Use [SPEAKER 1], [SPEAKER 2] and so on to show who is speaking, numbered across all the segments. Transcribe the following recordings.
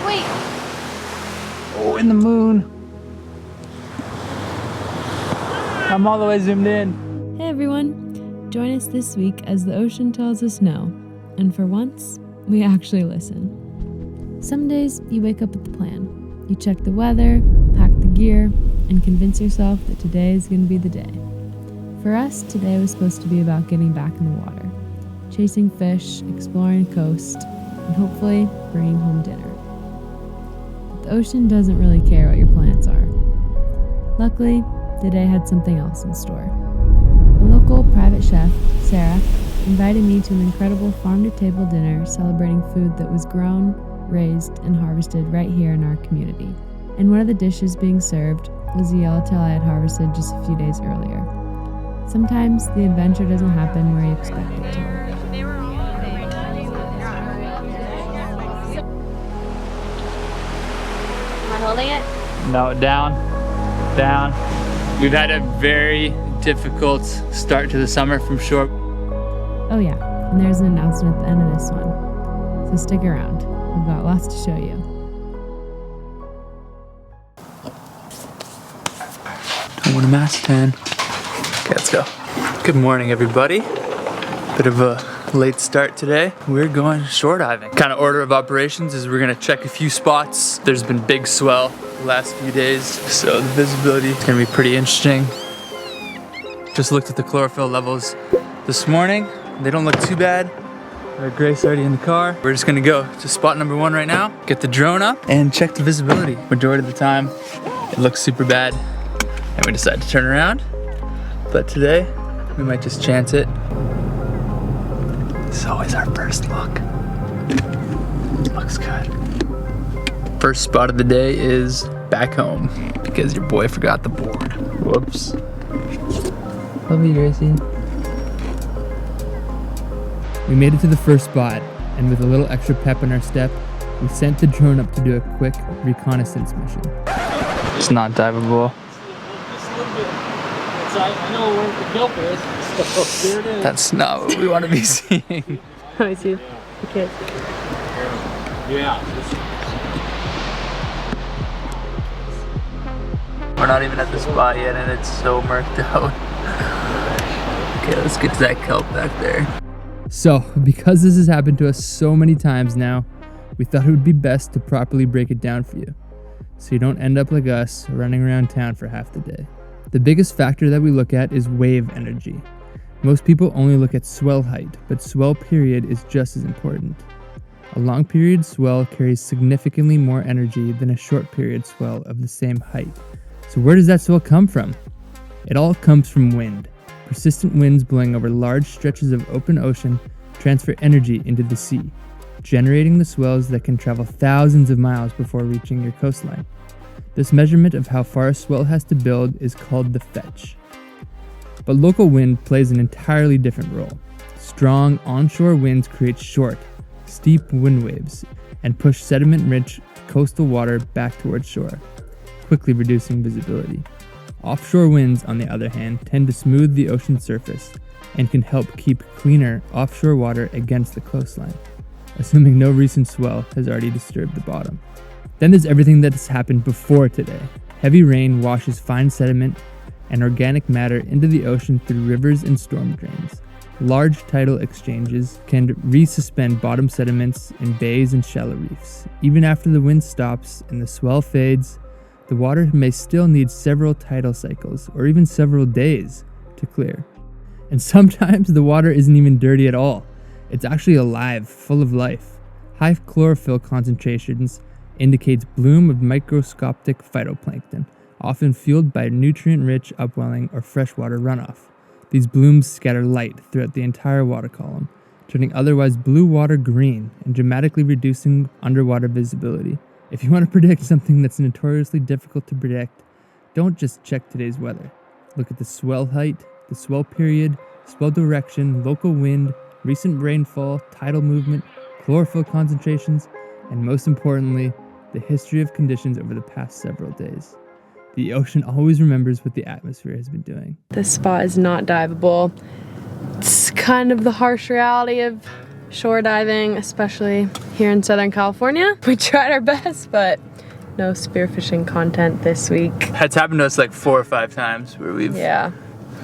[SPEAKER 1] wait.
[SPEAKER 2] Oh, in the moon. I'm all the way zoomed in.
[SPEAKER 3] Hey everyone, join us this week as the ocean tells us no, and for once, we actually listen. Some days you wake up with the plan. You check the weather, pack the gear, and convince yourself that today is going to be the day. For us, today was supposed to be about getting back in the water, chasing fish, exploring the coast, and hopefully bringing home dinner. But the ocean doesn't really care what your plans are. Luckily, the day had something else in store. A local private chef, Sarah, invited me to an incredible farm-to-table dinner celebrating food that was grown, raised, and harvested right here in our community. And one of the dishes being served was the yellowtail I had harvested just a few days earlier. Sometimes the adventure doesn't happen where you expect it to.
[SPEAKER 1] Am I holding it?
[SPEAKER 2] No, down. We've had a very difficult start to the summer from shore.
[SPEAKER 3] Oh yeah, and there's an announcement at the end of this one. So stick around. We've got lots to show you.
[SPEAKER 2] Don't want a mass tan. Okay, let's go. Good morning, everybody. Bit of a late start today. We're going shore diving. Kind of order of operations is we're gonna check a few spots. There's been big swell the last few days, so the visibility is gonna be pretty interesting. Just looked at the chlorophyll levels this morning. They don't look too bad. Grace already in the car. We're just gonna go to spot number 1 right now, get the drone up, and check the visibility. Majority of the time, it looks super bad, and we decide to turn around. But today, we might just chance it. This is always our first look. Looks good. First spot of the day is back home, because your boy forgot the board. Whoops. Love you, Gracie. We made it to the first spot, and with a little extra pep in our step, we sent the drone up to do a quick reconnaissance mission. It's not diveable.
[SPEAKER 4] I know where the kelp is, so there it is.
[SPEAKER 2] That's not what we want to be seeing.
[SPEAKER 3] Let me see. Okay.
[SPEAKER 4] Yeah.
[SPEAKER 2] We're not even at the spot yet, and it's so murked out. Okay, let's get to that kelp back there. So, because this has happened to us so many times now, we thought it would be best to properly break it down for you, so you don't end up like us running around town for half the day. The biggest factor that we look at is wave energy. Most people only look at swell height, but swell period is just as important. A long period swell carries significantly more energy than a short period swell of the same height. So where does that swell come from? It all comes from wind. Persistent winds blowing over large stretches of open ocean transfer energy into the sea, generating the swells that can travel thousands of miles before reaching your coastline. This measurement of how far a swell has to build is called the fetch. But local wind plays an entirely different role. Strong onshore winds create short, steep wind waves and push sediment-rich coastal water back towards shore, quickly reducing visibility. Offshore winds, on the other hand, tend to smooth the ocean surface and can help keep cleaner offshore water against the coastline, assuming no recent swell has already disturbed the bottom. Then there's everything that has happened before today. Heavy rain washes fine sediment and organic matter into the ocean through rivers and storm drains. Large tidal exchanges can resuspend bottom sediments in bays and shallow reefs. Even after the wind stops and the swell fades, the water may still need several tidal cycles or even several days to clear. And sometimes the water isn't even dirty at all. It's actually alive, full of life. High chlorophyll concentrations indicates bloom of microscopic phytoplankton, often fueled by nutrient-rich upwelling or freshwater runoff. These blooms scatter light throughout the entire water column, turning otherwise blue water green and dramatically reducing underwater visibility. If you want to predict something that's notoriously difficult to predict, don't just check today's weather. Look at the swell height, the swell period, swell direction, local wind, recent rainfall, tidal movement, chlorophyll concentrations, and most importantly, the history of conditions over the past several days. The ocean always remembers what the atmosphere has been doing.
[SPEAKER 3] This spot is not diveable. It's kind of the harsh reality of shore diving, especially here in Southern California. We tried our best, but no spearfishing content this week.
[SPEAKER 2] It's happened to us like 4 or 5 times where we've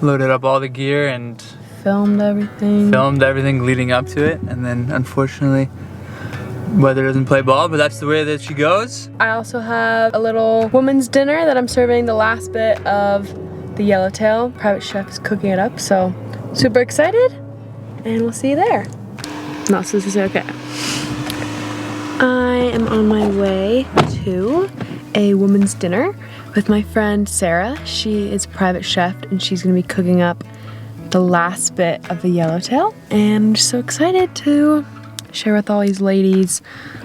[SPEAKER 2] loaded up all the gear and
[SPEAKER 3] filmed everything
[SPEAKER 2] leading up to it, and then unfortunately weather doesn't play ball, but that's the way that she goes.
[SPEAKER 3] I also have a little woman's dinner that I'm serving the last bit of the yellowtail. Private chef is cooking it up, so super excited, and we'll see you there. Not supposed to say okay. I am on my way to a woman's dinner with my friend Sarah. She is a private chef and she's gonna be cooking up the last bit of the yellowtail. And I'm just so excited to share with all these ladies.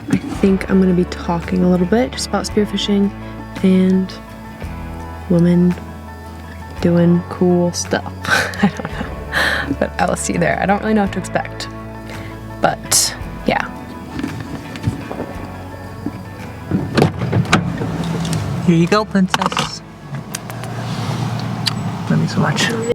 [SPEAKER 3] I think I'm gonna be talking a little bit just about spearfishing and women doing cool stuff. I don't know, but I will see you there. I don't really know what to expect, but yeah.
[SPEAKER 2] Here you go, princess. Love you so much.
[SPEAKER 3] A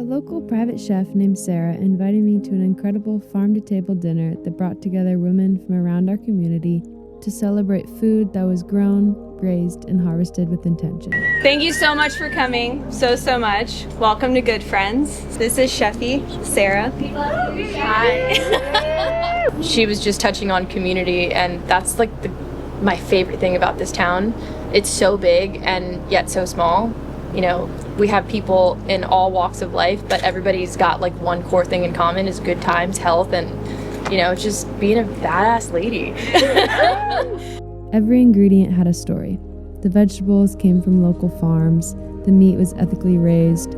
[SPEAKER 3] local private chef named Sarah invited me to an incredible farm-to-table dinner that brought together women from around our community to celebrate food that was grown, raised, and harvested with intention.
[SPEAKER 1] Thank you so much for coming, so much. Welcome to Good Friends. This is Chefy, Sarah. Hi.
[SPEAKER 5] She was just touching on community, and that's like my favorite thing about this town. It's so big and yet so small. You know, we have people in all walks of life, but everybody's got like one core thing in common is good times, health, and you know, just being a badass lady.
[SPEAKER 3] Every ingredient had a story. The vegetables came from local farms, the meat was ethically raised,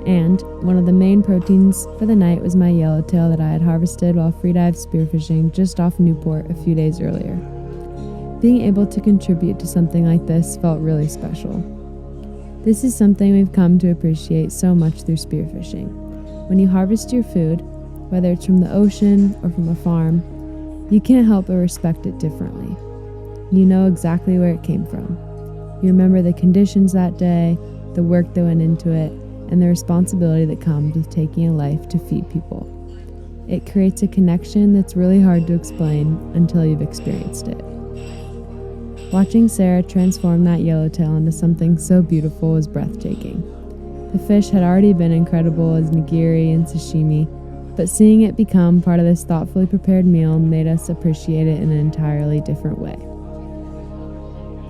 [SPEAKER 3] and one of the main proteins for the night was my yellowtail that I had harvested while freedive spearfishing just off Newport a few days earlier. Being able to contribute to something like this felt really special. This is something we've come to appreciate so much through spearfishing. When you harvest your food, whether it's from the ocean or from a farm, you can't help but respect it differently. You know exactly where it came from. You remember the conditions that day, the work that went into it, and the responsibility that comes with taking a life to feed people. It creates a connection that's really hard to explain until you've experienced it. Watching Sarah transform that yellowtail into something so beautiful was breathtaking. The fish had already been incredible as nigiri and sashimi, but seeing it become part of this thoughtfully prepared meal made us appreciate it in an entirely different way.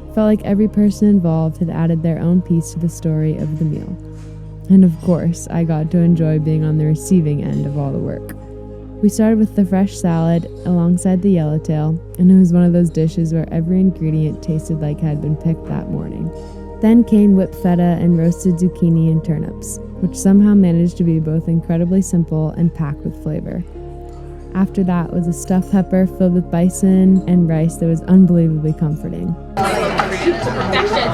[SPEAKER 3] It felt like every person involved had added their own piece to the story of the meal. And of course, I got to enjoy being on the receiving end of all the work. We started with the fresh salad alongside the yellowtail, and it was one of those dishes where every ingredient tasted like it had been picked that morning. Then came whipped feta and roasted zucchini and turnips, which somehow managed to be both incredibly simple and packed with flavor. After that was a stuffed pepper filled with bison and rice that was unbelievably comforting.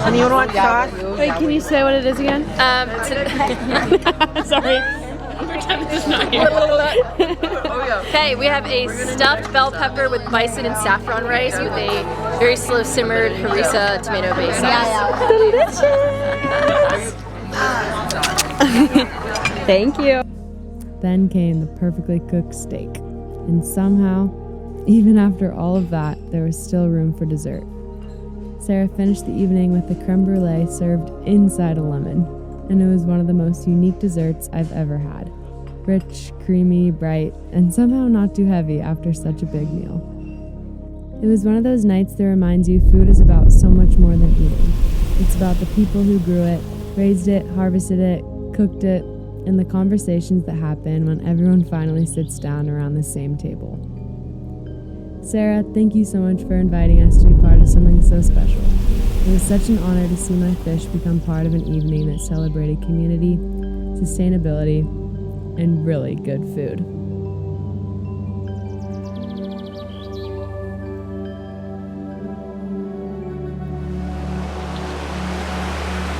[SPEAKER 6] Anyone want sauce?
[SPEAKER 3] Wait, can you say what it is again?
[SPEAKER 5] Sorry. Okay, we have a stuffed bell pepper with bison and saffron rice with a very slow simmered harissa tomato base sauce.
[SPEAKER 3] Delicious! Thank you. Then came the perfectly cooked steak. And somehow, even after all of that, there was still room for dessert. Sarah finished the evening with a creme brulee served inside a lemon, and it was one of the most unique desserts I've ever had. Rich, creamy, bright, and somehow not too heavy after such a big meal. It was one of those nights that reminds you food is about so much more than eating. It's about the people who grew it, raised it, harvested it, cooked it, and the conversations that happen when everyone finally sits down around the same table. Sarah, thank you so much for inviting us to be part of something so special. It was such an honor to see my fish become part of an evening that celebrated community, sustainability, and really good food.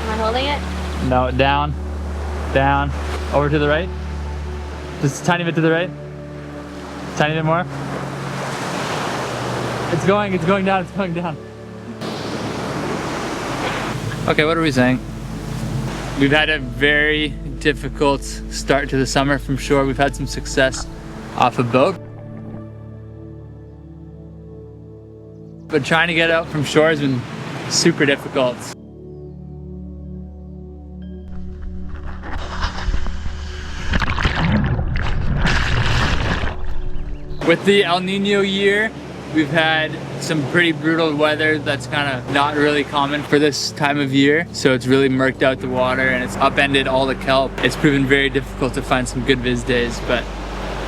[SPEAKER 5] Am I holding it?
[SPEAKER 2] No, down, down, over to the right. Just a tiny bit to the right. Tiny bit more. It's going down, it's going down. Okay, what are we saying? We've had a very difficult start to the summer from shore. We've had some success off a boat. but trying to get out from shore has been super difficult. With the El Nino year, we've had some pretty brutal weather that's kind of not really common for this time of year. So it's really murked out the water and it's upended all the kelp. It's proven very difficult to find some good viz days, but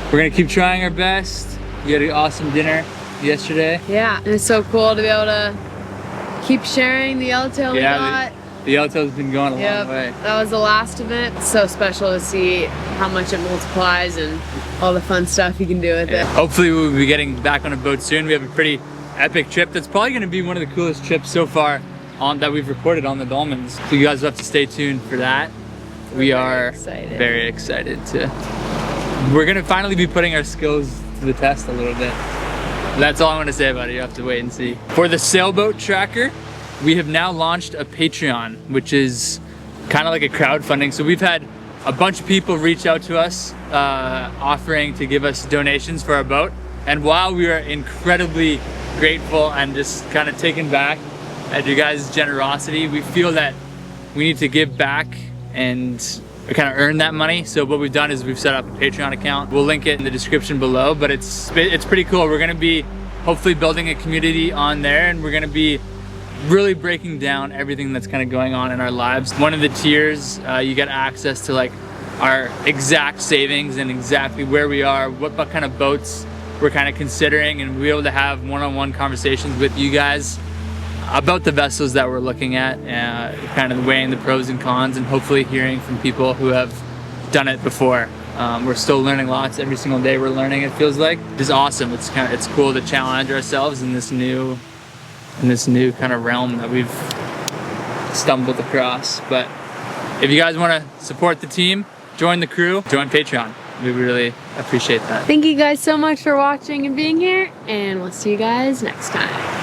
[SPEAKER 2] we're gonna keep trying our best. We had an awesome dinner yesterday.
[SPEAKER 3] Yeah, and it's so cool to be able to keep sharing the yellowtail we got.
[SPEAKER 2] The yellowtail's been going a long way.
[SPEAKER 3] That was the last of it. It's so special to see how much it multiplies and all the fun stuff you can do with it.
[SPEAKER 2] Hopefully we'll be getting back on a boat soon. We have a pretty epic trip. That's probably gonna be one of the coolest trips so far that we've recorded on the Dolmans. So you guys will have to stay tuned for that. We are very excited we're gonna finally be putting our skills to the test a little bit. That's all I'm gonna say about it. You have to wait and see. For the sailboat tracker, we have now launched a Patreon, which is kind of like a crowdfunding. So we've had a bunch of people reach out to us offering to give us donations for our boat. And while we are incredibly grateful and just kind of taken back at you guys' generosity, we feel that we need to give back and kind of earn that money. So what we've done is we've set up a Patreon account. We'll link it in the description below, but it's pretty cool. We're gonna be hopefully building a community on there, and we're gonna be really breaking down everything that's kind of going on in our lives. One of the tiers, you get access to like our exact savings and exactly where we are, what kind of boats we're kind of considering, and be able to have one-on-one conversations with you guys about the vessels that we're looking at, kind of weighing the pros and cons, and hopefully hearing from people who have done it before. We're still learning lots. Every single day we're learning, it feels like. It's awesome. It's cool to challenge ourselves in this new kind of realm that we've stumbled across. But if you guys want to support the team, join the crew, join Patreon. We really appreciate that.
[SPEAKER 3] Thank you guys so much for watching and being here, and we'll see you guys next time.